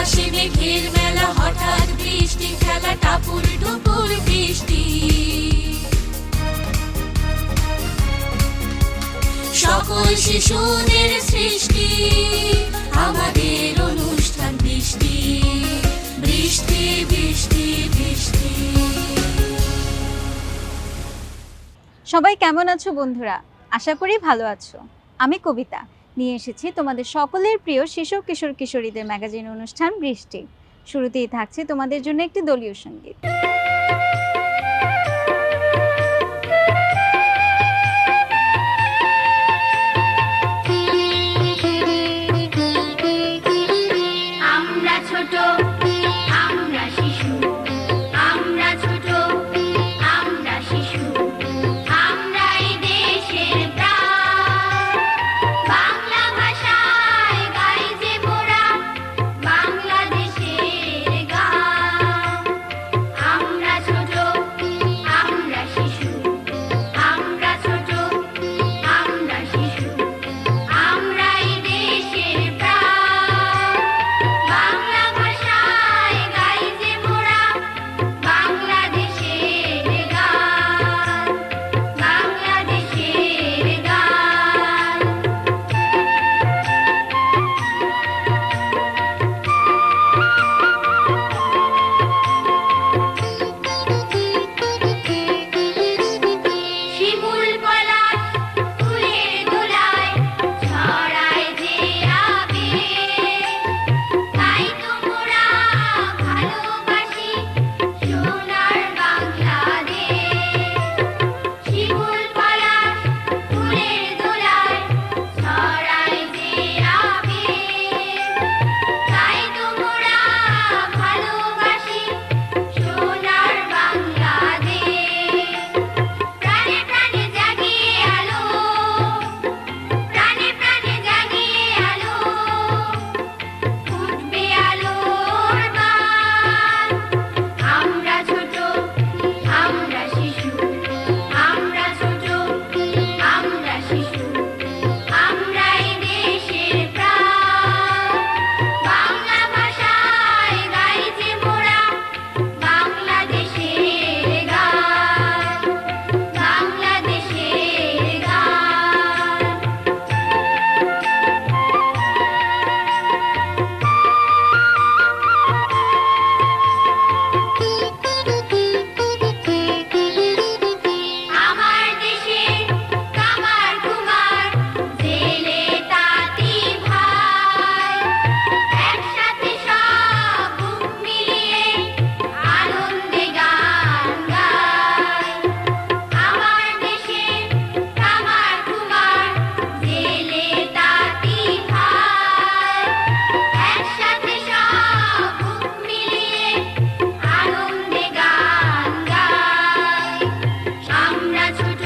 আকাশে মেঘের মেলা, হঠাৎ বৃষ্টি খেলা, টাপুর টুপুর বৃষ্টি। সকল শিশুদের সৃষ্টি, আমাদের অনুষ্ঠান বৃষ্টি, বৃষ্টি বৃষ্টি বৃষ্টি। সবাই কেমন আছো বন্ধুরা? আশা করি ভালো আছো। আমি কবিতা নিয়ে এসেছি তোমাদের সকলের প্রিয় শিশু কিশোর কিশোরীদের ম্যাগাজিন অনুষ্ঠান বৃষ্টি। শুরুতেই থাকছে তোমাদের জন্য একটি দলীয় সঙ্গীত। আমরা ছোট, আমরা শিশু, আমরা ছোট, আমরা শিশু, আমরাই দেশের প্রাণ। বাংলা ভাষায় গাই যে মোরা বাংলাদেশের গান। আমরা ছোট, আমরা শিশু, আমরা ছোট, আমরা শিশু, আমরাই দেশের প্রাণ। বাংলা ভাষায় গাই যে মোরা বাংলাদেশের গান, বাংলাদেশের গান। শিমুল পলাশ ফুলের দোলায় ছড়ায় যে আবেগ, তাই তো মোরা ভালোবাসি সোনার বাংলাদেশ। শিমুল পলাশ ফুলের দোলায় ছড়ায় যে আবেগ, তাই তো মোরা ভালোবাসি সোনার বাংলাদেশ। প্রাণে প্রাণে জাগিয়ে আলো, প্রাণে প্রাণে জাগিয়ে আলো, ফুটবে আলোর বাণ। আমরা ছোট, আমরা শিশু, আমরা ছোট, আমরা শিশু, আমরাই দেশের প্রাণ। বাংলা ভাষায় গাই যে মোরা বাংলাদেশের গান, বাংলাদেশের গান। আমার দেশে কামার কুমার জেলে তাঁতি ভাই, একসাথে সব বুক মিলিয়ে আনন্দে গান গায়। আমার দেশে কামার কুমার জেলে তাঁতি ভাই, একসাথে সব বুক মিলিয়ে আনন্দে গান গায়। আমরা ছোট,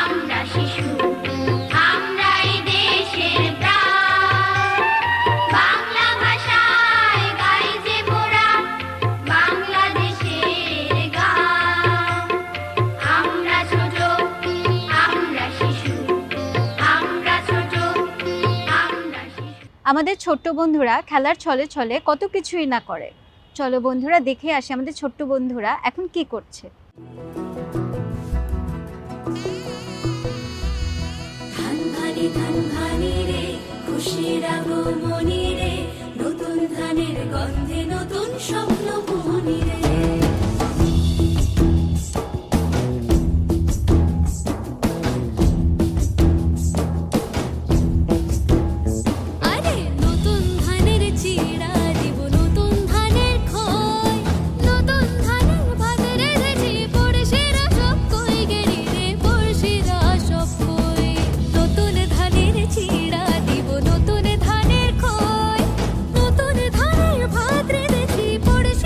আমরা শিশু, আমরাই দেশের প্রাণ। বাংলা ভাষায় গাই যে মোরা বাংলাদেশের গান। আমরা ছোট, আমরা শিশু, আমরা ছোট, আমরা শিশু। আমাদের ছোট্ট বন্ধুরা খেলার ছলে ছলে কত কিছুই না করে। চলো বন্ধুরা দেখে আসি আমাদের ছোট্ট বন্ধুরা এখন কি করছে। ধান ভানি রে, খুশির আগমনী রে, নতুন ধানের গন্ধে নতুন স্বপ্ন বুনি রে। আরে নতুন ধানের চিড়া দিব, নতুন ধানের খই, নতুন ধানের ভাত রেঁধেছি, পড়শিরা সব কই গেরি রে, পড়শিরা সব কই। নতুন ধানের চিড়া দিব, নতুন ধানের খই, নতুন ধানের ভাত রেঁধেছি, পড়শিরা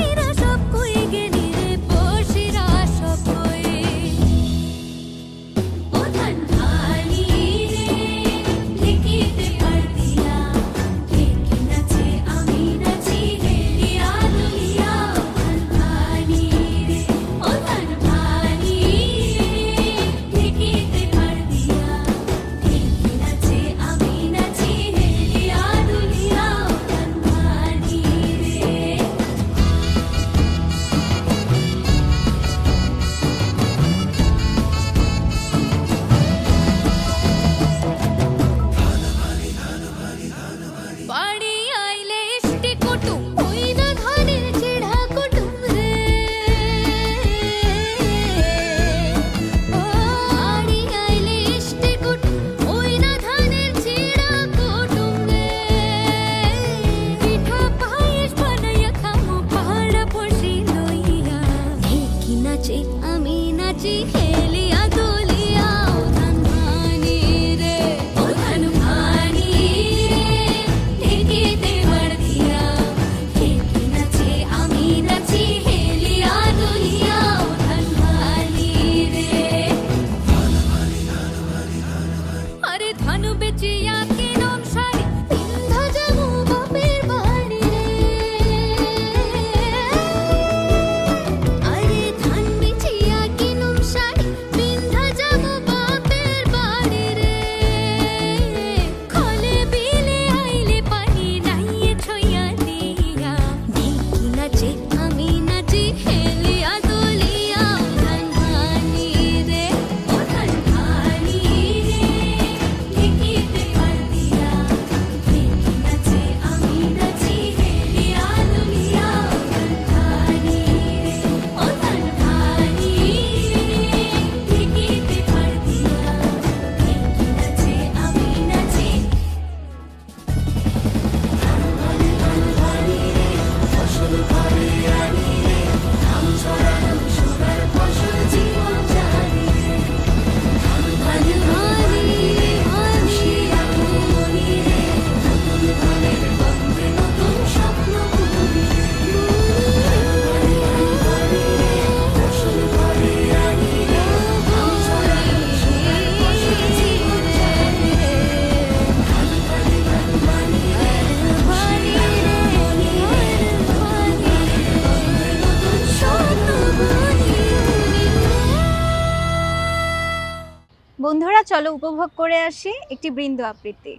চলো উপভোগ করে আসি একটি বৃন্দ আবৃত্তি।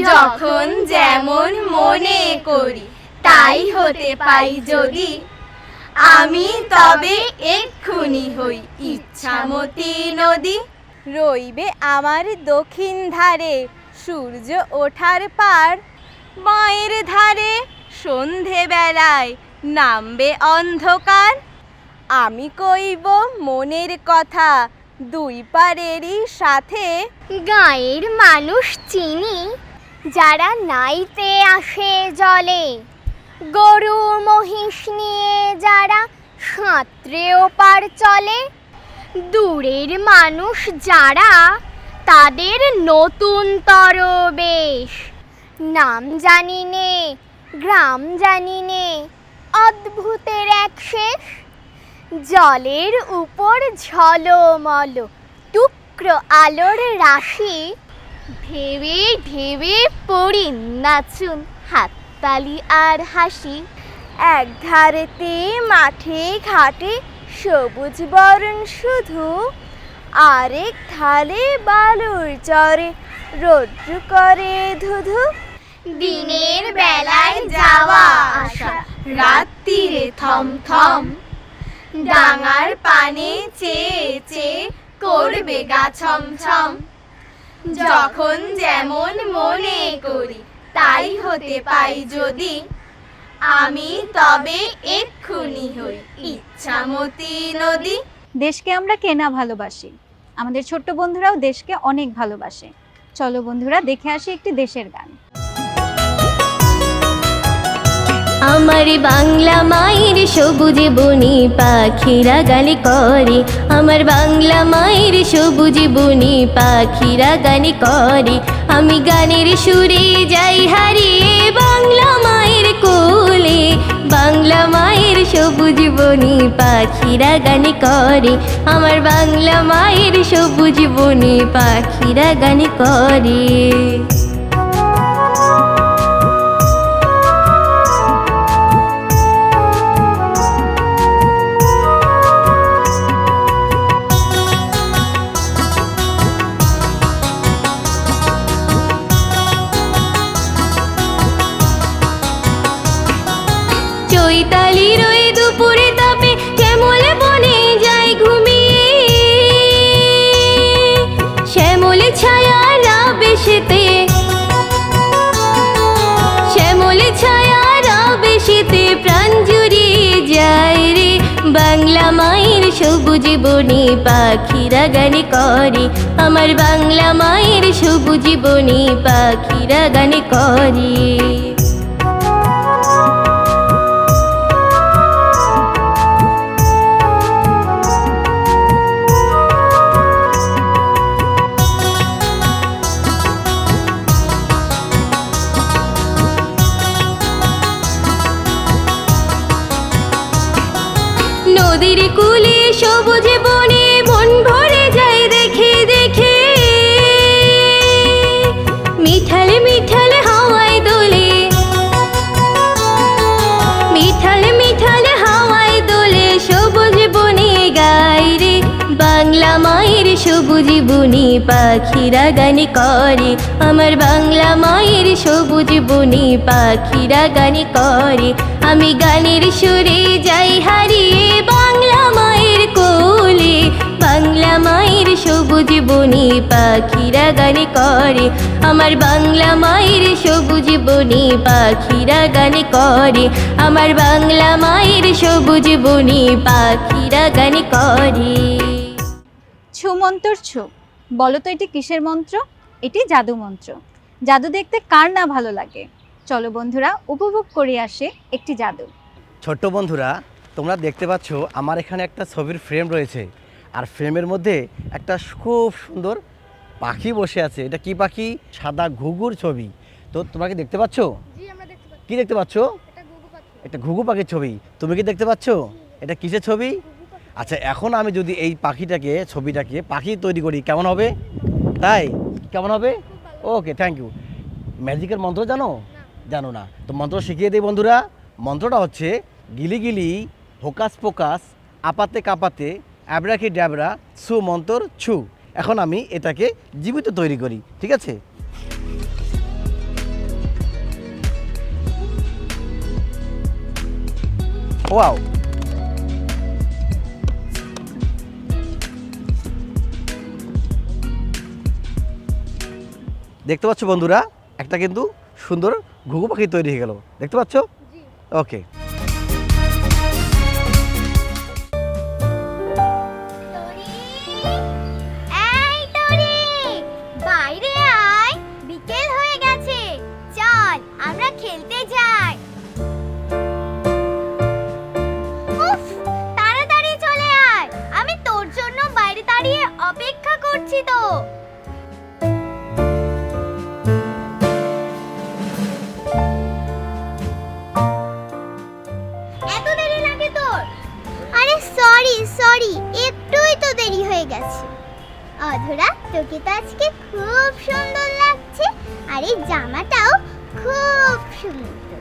যখন যেমন মনে করি তাই হতে পাই যদি, আমি তবে এক্ষুনি হই ইচ্ছামতি নদী। রইবে আমার দক্ষিণ ধারে সূর্য ওঠার পার, মায়ের ধারে সন্ধে বেলায় নামবে অন্ধকার। আমি কইব মনের কথা দুই পারেরই সাথে, গাঁয়ের মানুষ চিনি যারা নাইতে আসে জলে, গরু মহিষ নিয়ে যারা সাঁতরেও পার চলে, দূরের মানুষ যারা তাদের নতুন তর বেশ, নাম জানি নে গ্রাম জানি নে অদ্ভুতের এক শেষ, জলের উপর ঝলমল টুকরো আলোর রাশি, ভেবে ভেবে পড়ি নাচুন হাততালি আর হাসি। এক ধারেতে মাঠে ঘাটে সবুজ বরণ শুধু, আরেক ধারে বালুর চরে রৌদ্র করে ধুধু। দিনের বেলায় যাওয়া আসা রাত্রিরে থমথম, ডাঙার পানে চেয়ে চেয়ে করবে গা ছমছম। যখন যেমন মনে করি তাই হতে পাই যদি, আমি তবে এক্ষুনি হই ইচ্ছামতি নদী। দেশকে আমরা কেনা ভালোবাসি, আমাদের ছোট্ট বন্ধুরাও দেশকে অনেক ভালোবাসে। চলো বন্ধুরা দেখে আসি একটি দেশের গান। আমার বাংলা মায়ের সবুজ বনি পাখিরা গান করে, আমার বাংলা মায়ের সবুজ বনি পাখিরা গান করে, আমি গানের সুরে যাই হারিয়ে বাংলা মায়ের কোলে, বাংলা মায়ের সবুজ বনি পাখিরা গান করে, আমার বাংলা মায়ের সবুজ বনি পাখিরা গান করে। চৈতালির ওই দুপুরে তাপে শ্যামল বনে যায় ঘুমিয়ে, শ্যামল ছায়ারা বেশেতে, শ্যামল ছায়ারা বেশেতে প্রাণ জুড়িয়ে যায় রে, বাংলা মায়ের সবুজ বনে পাখিরা গান করে, আমার বাংলা মায়ের সবুজ বনে পাখিরা গান করে। নদীর কূলে সবুজ বনে মন ভরে যায় দেখে দেখে, মিঠাল মিঠাল হাওয়ায় দোলে, মিঠাল মিঠাল হাওয়ায় দোলে সবুজ বনে গায় রে, বাংলা মায়ের সবুজ বনে পাখিরা গান করে, আমার বাংলা মায়ের সবুজ বনে পাখিরা গান করে, আমি গানের সুরে যাই হারিয়ে বাংলা মায়ের কোলে, বাংলা মায়ের সবুজ বনে পাখিরা গান করে, আমার বাংলা মায়ের সবুজ বনে পাখিরা গান করে, আমার বাংলা মায়ের সবুজ বনে পাখিরা গান করে। ছু মন্তর ছু, বলো তো এটি কিসের মন্ত্র? এটি জাদু মন্ত্র। জাদু দেখতে কার না ভালো লাগে? চলো বন্ধুরা উপভোগ করে আসে একটি জাদু। ছোট্ট বন্ধুরা, তোমরা দেখতে পাচ্ছ আমার এখানে একটা ছবির ফ্রেম রয়েছে, আর ফ্রেমের মধ্যে একটা খুব সুন্দর পাখি বসে আছে। এটা কি পাখি? সাদা ঘুঘুর ছবি। তো তোমরা কি দেখতে পাচ্ছ? কি দেখতে পাচ্ছ? একটা ঘুঘু পাখির ছবি। তুমি কি দেখতে পাচ্ছ? এটা কিসের ছবি? আচ্ছা, এখন আমি যদি এই পাখিটাকে, ছবিটাকে পাখি তৈরি করি কেমন হবে? তাই কেমন হবে? ওকে, থ্যাংক ইউ। ম্যাজিকের মন্ত্র জানো? জানো না? তো মন্ত্র শিখিয়ে দিই বন্ধুরা। মন্ত্রটা হচ্ছে গিলি গিলি হোকাস পোকাস আপাতে কাপাতে অ্যাবরাকি ড্যাবরা ছু মন্তর ছু। এখন আমি এটাকে জীবিত তৈরি করি, ঠিক আছে? ওয়াও, দেখতে পাচ্ছ বন্ধুরা, একটা কিন্তু সুন্দর ঘুঘু পাখি তৈরি হয়ে গেল, দেখতে পাচ্ছ? ওকে, এই টরি, বাইরে আয়, বিকেল হয়ে গেছে, চল আমরা খেলতে যাই। উফ, তাড়াতাড়ি চলে আয়, আমি তোর জন্য বাইরে দাঁড়িয়ে অপেক্ষা করছি তো। এত দেরি লাগে তোর? আরে সরি, একটুই তো দেরি হয়ে গেছে। অধরা, তোকে তো আজকে খুব সুন্দর লাগছে, আর এই জামাটাও খুব সুন্দর।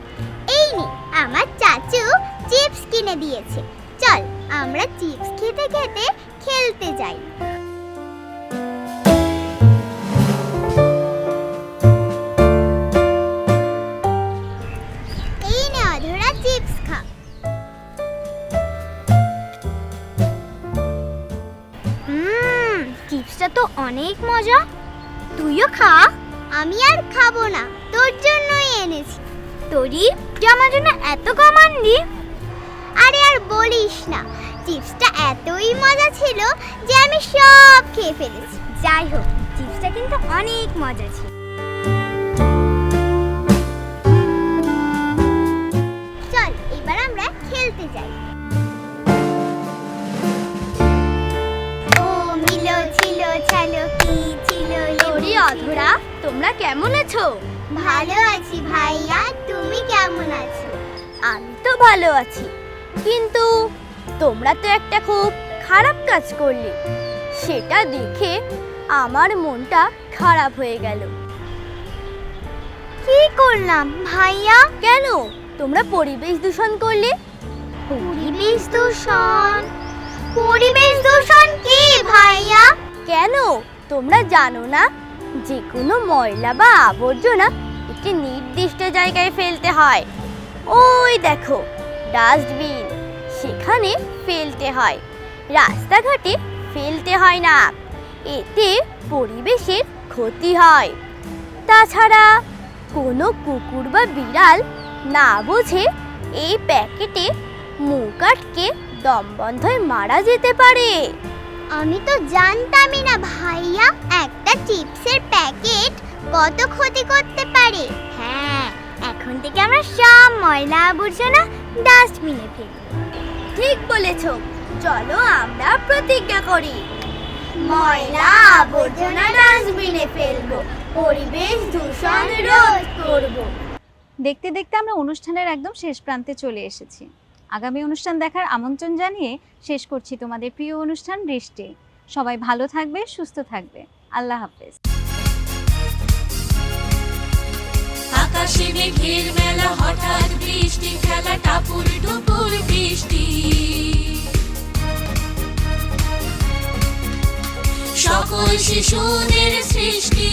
এই নে, আমার চাচু চিপস কিনে দিয়েছে, চল আমরা চিপস খেতে খেতে খেলতে যাই। এই নে অধরা, চিপস খা। চিপসটা তো অনেক মজা, তুইও খা। আমি আর খাবো না, তোর জন্যই এনেছি। তোরই আমার জন্য এত কম আনলি? আরে আর বলিস না, চিপসটা এতই মজা ছিল যে আমি সব খেয়ে ফেলেছি। যাই হোক, চিপসটা কিন্তু অনেক মজা ছিল। চল এবার আমরা খেলতে যাই। ও মিলো ছিল ছালো কি ছিল টরি, অধরা, তোমরা কেমন আছো? ভালো আছি ভাইয়া, তুমি কেমন আছো? আমি তো ভালো আছি, কিন্তু তোমরা তো একটা খুব খারাপ কাজ করলে, সেটা দেখে আমার মনটা খারাপ হয়ে গেল। কি করলাম ভাইয়া? কেন তোমরা পরিবেশ দূষণ করলে? পরিবেশ দূষণ? পরিবেশ দূষণ কি ভাইয়া? কেন তোমরা জানো না, যে কোনো ময়লা বা আবর্জনা একটি নির্দিষ্ট জায়গায় ফেলতে হয়? ওই দেখো ডাস্টবিন, সেখানে ফেলতে হয়, রাস্তাঘাটে ফেলতে হয় না, এতে পরিবেশের ক্ষতি হয়। তাছাড়া কোনো কুকুর বা বিড়াল না বুঝে এই প্যাকেটে মুখ আটকে দম বন্ধ হয়ে মারা যেতে পারে। আমি তো জানতামই না ভাইয়া, একটা চিপসের প্যাকেট কত ক্ষতি করতে পারে। হ্যাঁ, এখন থেকে আমরা সব ময়লা আবর্জনা ডাস্টবিনে ফেলব। ঠিক বলেছ, চলো আমরা প্রতিজ্ঞা করি, ময়লা আবর্জনা ডাস্টবিনে ফেলবো, পরিবেশ দূষণ রোধ করব। দেখতে দেখতে আমরা অনুষ্ঠানের একদম শেষ প্রান্তে চলে এসেছি। আগামী অনুষ্ঠান দেখার আমন্ত্রণ জানিয়ে শেষ করছি তোমাদের প্রিয় অনুষ্ঠান বৃষ্টি। সবাই ভালো থাকবে, সুস্থ থাকবে। আল্লাহ হাফেজ। আকাশে মেঘের মেলা, হঠাৎ বৃষ্টি খেলা, টাপুর টুপুর বৃষ্টি। সকল শিশুদের সৃষ্টি।